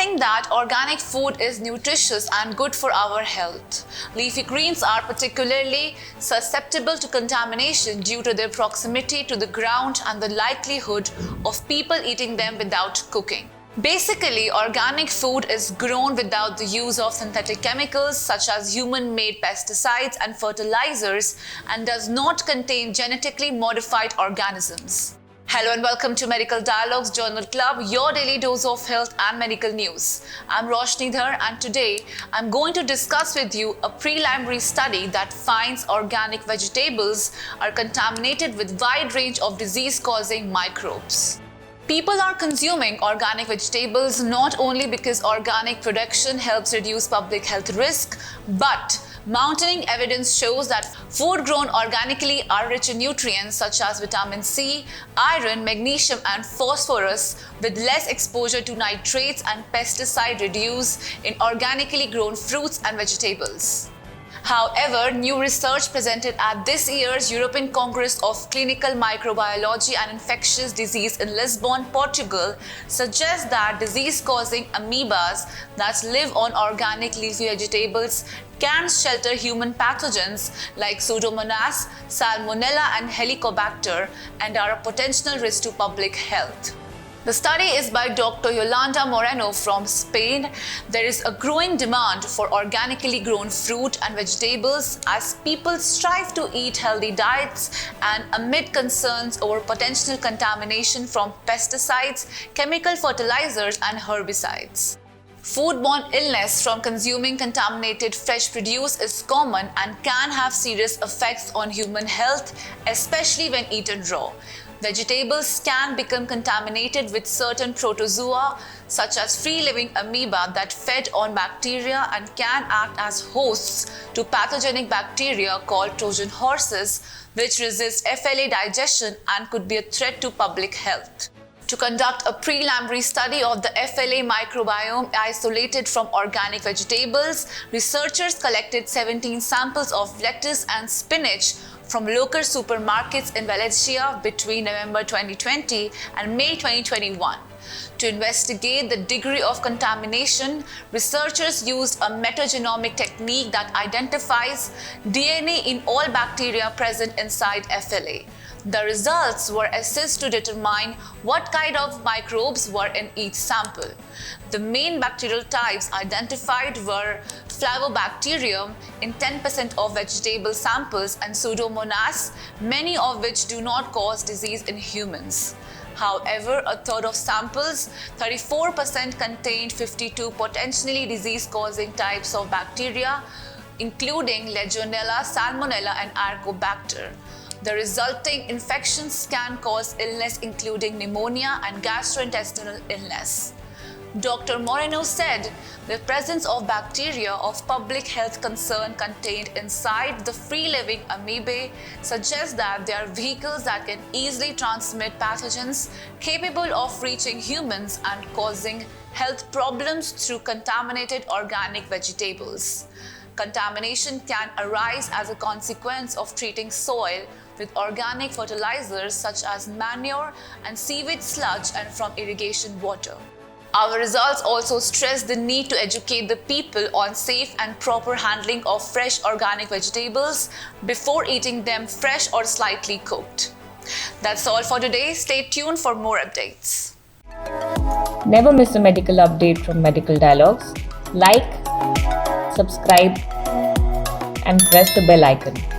think that organic food is nutritious and good for our health. Leafy greens are particularly susceptible to contamination due to their proximity to the ground and the likelihood of people eating them without cooking. Basically, organic food is grown without the use of synthetic chemicals such as human-made pesticides and fertilizers and does not contain genetically modified organisms. Hello and welcome to Medical Dialogues Journal Club, your daily dose of health and medical news. I'm Roshni Dhar and today I'm going to discuss with you a preliminary study that finds organic vegetables are contaminated with wide range of disease-causing microbes. People are consuming organic vegetables not only because organic production helps reduce public health risk, but mounting evidence shows that food grown organically are rich in nutrients such as vitamin C, iron, magnesium and phosphorus with less exposure to nitrates and pesticide residue in organically grown fruits and vegetables. However, new research presented at this year's European Congress of Clinical Microbiology and Infectious Disease in Lisbon, Portugal, suggests that disease-causing amoebas that live on organic leafy vegetables can shelter human pathogens like Pseudomonas, Salmonella and Helicobacter and are a potential risk to public health. The study is by Dr. Yolanda Moreno from Spain. There is a growing demand for organically grown fruit and vegetables as people strive to eat healthy diets and amid concerns over potential contamination from pesticides, chemical fertilizers and herbicides. Foodborne illness from consuming contaminated fresh produce is common and can have serious effects on human health, especially when eaten raw. Vegetables can become contaminated with certain protozoa, such as free-living amoeba that feed on bacteria and can act as hosts to pathogenic bacteria called Trojan horses, which resist FLA digestion and could be a threat to public health. To conduct a preliminary study of the FLA microbiome isolated from organic vegetables, researchers collected 17 samples of lettuce and spinach from local supermarkets in Valencia between November 2020 and May 2021. To investigate the degree of contamination, researchers used a metagenomic technique that identifies DNA in all bacteria present inside FLA. The results were assessed to determine what kind of microbes were in each sample. The main bacterial types identified were Flavobacterium in 10% of vegetable samples and Pseudomonas, many of which do not cause disease in humans. However, a third of samples, 34%, contained 52 potentially disease-causing types of bacteria, including Legionella, Salmonella and Helicobacter. The resulting infections can cause illness including pneumonia and gastrointestinal illness. Dr. Moreno said the presence of bacteria of public health concern contained inside the free-living amoebae suggests that they are vehicles that can easily transmit pathogens capable of reaching humans and causing health problems through contaminated organic vegetables. Contamination can arise as a consequence of treating soil with organic fertilizers such as manure and sewage sludge and from irrigation water. Our results also stress the need to educate the people on safe and proper handling of fresh organic vegetables before eating them fresh or slightly cooked. That's all for today. Stay tuned for more updates. Never miss a medical update from Medical Dialogues. Like, subscribe, and press the bell icon.